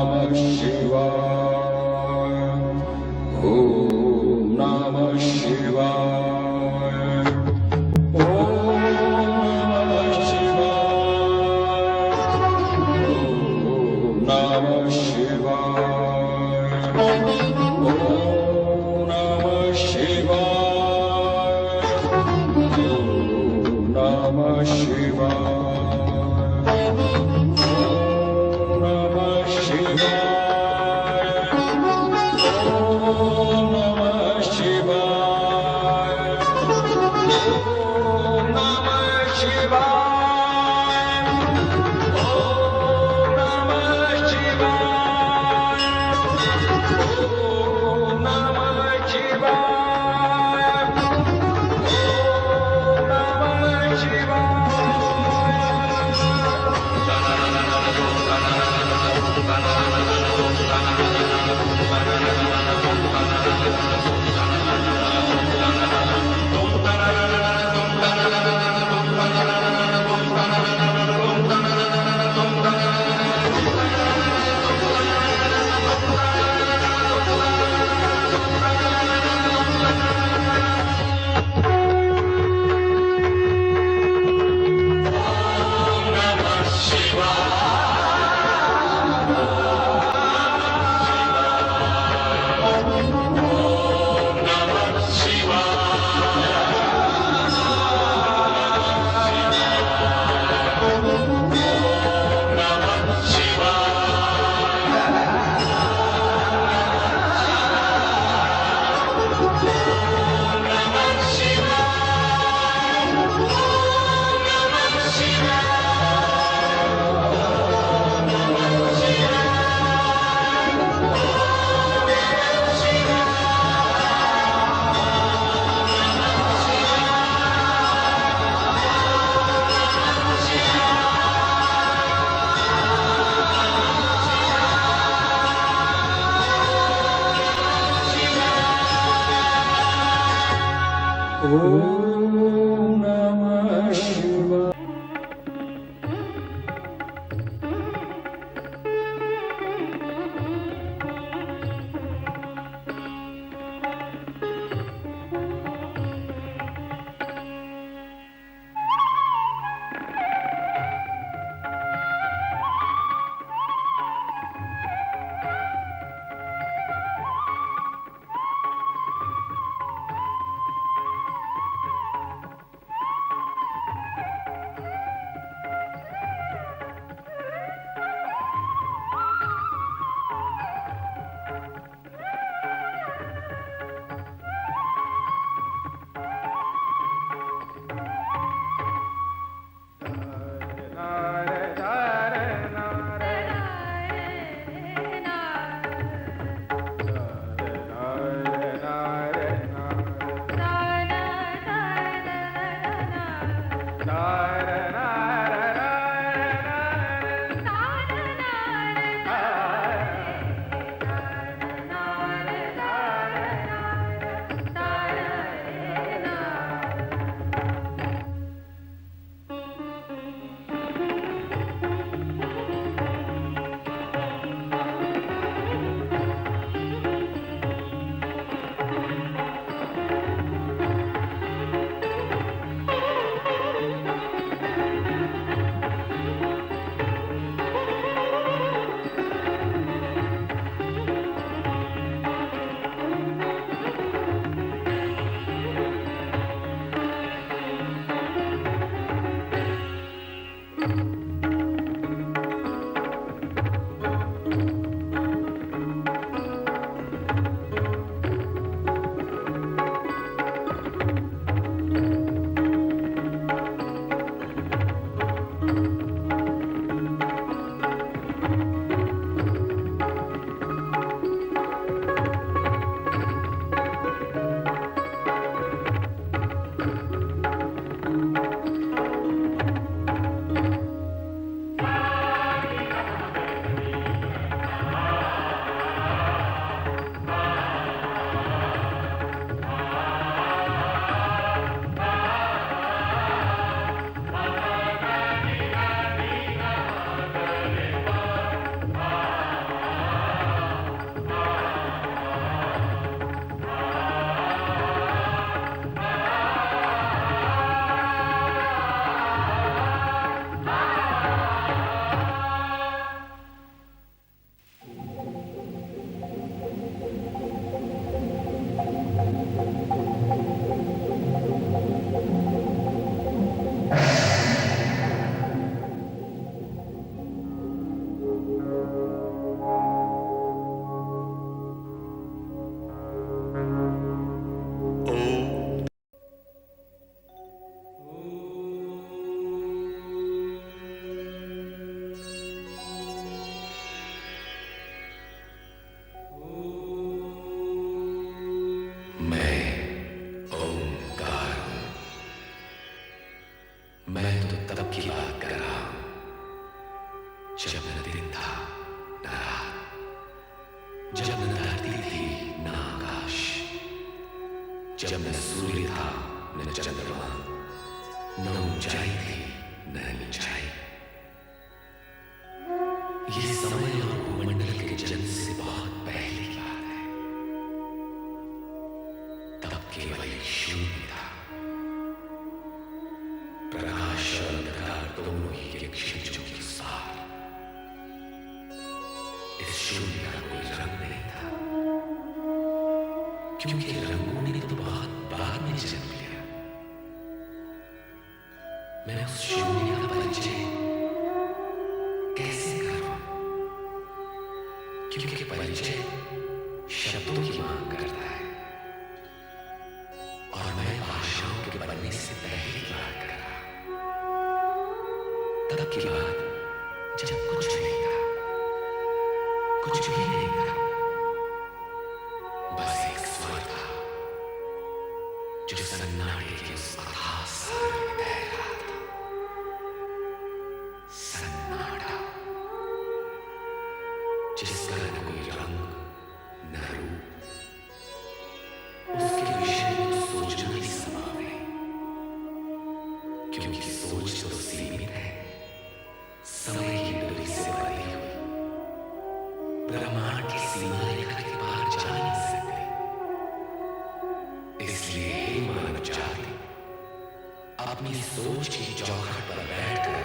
नमः शिवाय। ॐ नमः शिवाय। ॐ नमः शिवाय। ॐ नमः शिवाय। ॐ नमः शिवाय। ॐ नमः शिवाय। था न रात, जब न धरती थी न आकाश, जब न सूर्य था न चंद्रमा, न ऊंचाई थी न नीचाई। ये समय और भूमंडल के जन्म से बहुत पहले की बात है। तब केवल एक शून्य था। प्रकाश और अंधकार दोनों ही एक क्षितिजों के साथ। इस शून्य का कोई रंग नहीं था, क्योंकि रंगों ने तो बहुत बाद में जन्म लिया। मैं उस शून्य का परिचय कैसे करूं? क्योंकि परिचय शब्दों की मांग करता है, और मैं भाषाओं के बनने से पहले की बात कर रहा। तब की बात जब कुछ नहीं था, कुछ भी नहीं था, बस एक स्वर था जो सन्नाटे के उस अथाह सागर में तैर रहा था। सन्नाटा, जिसका न कोई रंग न रूप, उसके विषय में तो सोचना ही संभव नहीं, क्योंकि सोच तो सीमित है, समय की डोरी से बंधी हुई, ब्रह्मांड की सीमा रेखा के पार जा नहीं सकती। इसलिए हे मानव जाति, अपनी सोच की चौखट पर बैठकर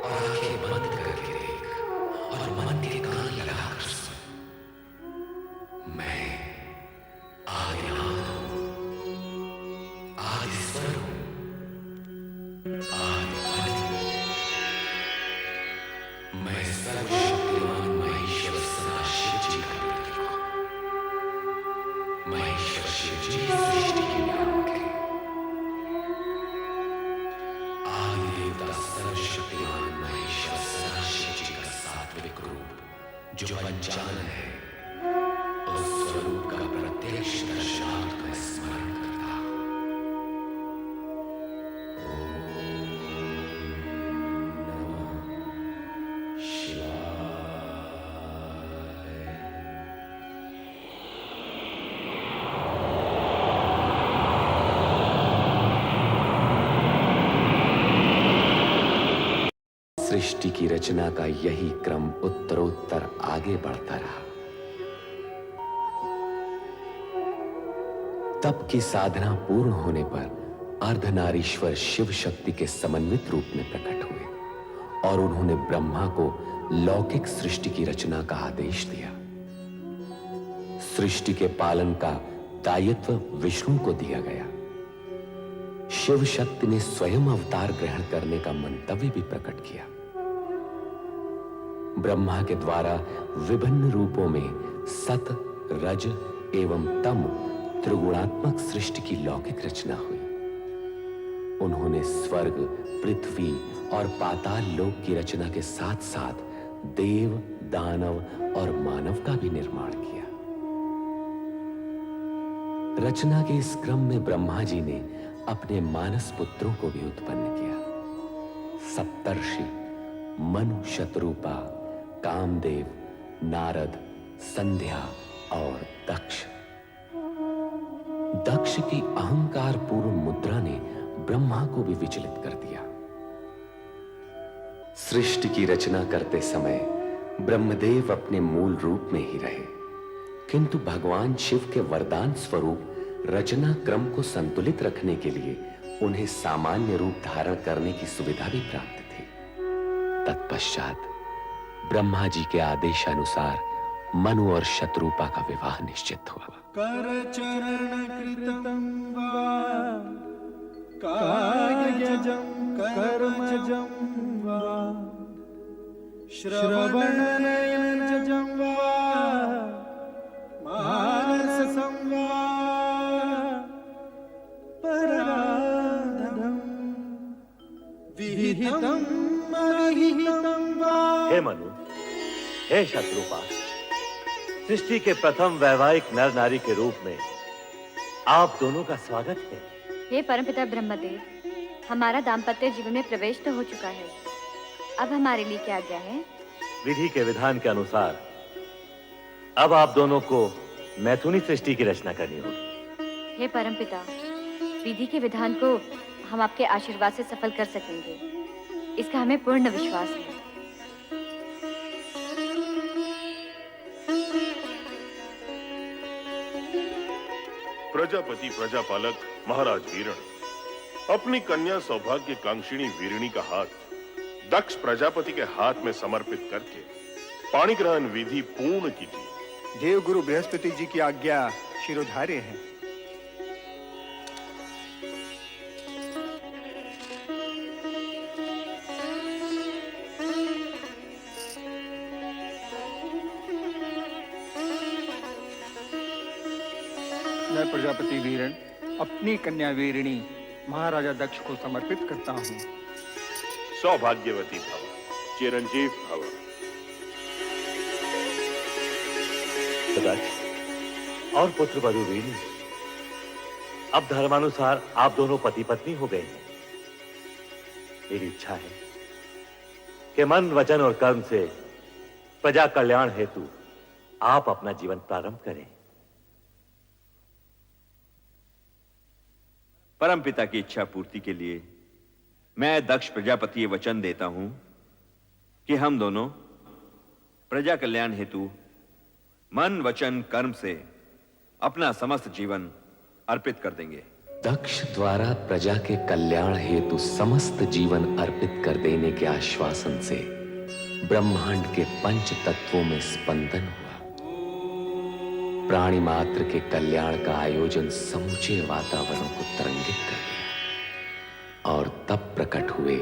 और आंखें बंद करके देख, और मन के कान लगाकर सुन। मैं आदिनाथ हूं, आदिस्वर हूं, आदिफल हूं। मैं सर्वशक्तिमान महेश्वर सदाशिव जी का प्रतीक हूं। महेश्वर शिव जी सृष्टि के नियामक हैं। आदि देवता सर्वशक्तिमान महेश्वर सदाशिव जी का सात्विक रूप, जो पंचानन है, उस स्वरूप का प्रत्यक्ष दर्शनार्थ मैं स्मरण करता हूं। ओम नमः शिवाय। सृष्टि की रचना का यही क्रम उत्तरोत्तर आगे बढ़ता रहा। तप की साधना पूर्ण होने पर अर्धनारीश्वर शिव शक्ति के समन्वित रूप में प्रकट हुए, और उन्होंने ब्रह्मा को लौकिक सृष्टि की रचना का आदेश दिया। सृष्टि के पालन का दायित्व विष्णु को दिया गया। शिव शक्ति ने स्वयं अवतार ग्रहण करने का मंतव्य भी प्रकट किया। ब्रह्मा के द्वारा विभिन्न रूपों में सत, रज एवं तम त्रिगुणात्मक सृष्टि की लौकिक रचना हुई। उन्होंने स्वर्ग, पृथ्वी और पाताल लोक की रचना के साथ साथ देव, दानव और मानव का भी निर्माण किया। रचना के इस क्रम में ब्रह्मा जी ने अपने मानस पुत्रों को भी उत्पन्न किया। सप्तर्षि मनु, शतरूपा, कामदेव, नारद, संध्या और दक्ष। दक्ष की अहंकार पूर्ण मुद्रा ने ब्रह्मा को भी विचलित कर दिया। सृष्टि की रचना करते समय ब्रह्मदेव अपने मूल रूप में ही रहे, किंतु भगवान शिव के वरदान स्वरूप रचना क्रम को संतुलित रखने के लिए उन्हें सामान्य रूप धारण करने की सुविधा भी प्राप्त थी। तत्पश्चात ब्रह्मा जी के आदेशानुसार मनु और शतरूपा का विवाह निश्चित हुआ। कर चरण कृतं वा कायजं कर्मजं वा श्रवणनयनजं वा मानसं वा पराधं विहितं अविहितं वा। हे मनु, हे शत्रुपा, सृष्टि के प्रथम वैवाहिक नर नारी के रूप में आप दोनों का स्वागत है। हे परमपिता ब्रह्मदेव, हमारा दाम्पत्य जीवन में प्रवेश तो हो चुका है। अब हमारे लिए क्या आज्ञा है? विधि के विधान के अनुसार अब आप दोनों को मैथुनी सृष्टि की रचना करनी होगी। हे परमपिता, विधि के विधान को हम आपके आशीर्वाद से सफल कर सकेंगे, इसका हमें पूर्ण विश्वास है। प्रजापति प्रजापालक महाराज वीरण अपनी कन्या सौभाग्य कांक्षिणी वीरणी का हाथ दक्ष प्रजापति के हाथ में समर्पित करके पाणी ग्रहण विधि पूर्ण कीजिए। देवगुरु बृहस्पति जी की आज्ञा शिरोधार्य है। मैं प्रजापति वीरण अपनी कन्या वीरिणी महाराजा दक्ष को समर्पित करता हूँ। सौभाग्यवती भव, चिरंजीव भव। दक्ष और पुत्र वधु वीणी, अब धर्मानुसार आप दोनों पति पत्नी हो गए हैं। मेरी इच्छा है कि मन, वचन और कर्म से प्रजा कल्याण हेतु आप अपना जीवन प्रारंभ करें। परमपिता की इच्छा पूर्ति के लिए मैं दक्ष प्रजापति ये वचन देता हूं कि हम दोनों प्रजा कल्याण हेतु मन, वचन, कर्म से अपना समस्त जीवन अर्पित कर देंगे। दक्ष द्वारा प्रजा के कल्याण हेतु समस्त जीवन अर्पित कर देने के आश्वासन से ब्रह्मांड के पंच तत्वों में स्पंदन हुआ। प्राणी मात्र के कल्याण का आयोजन समूचे वातावरण को तरंगित कर दिया और तब प्रकट हुए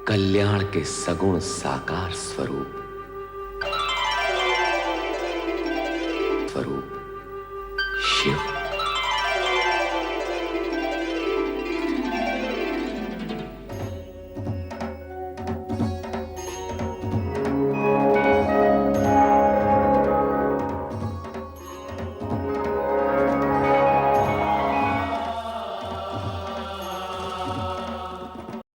कल्याण के सगुण साकार स्वरूप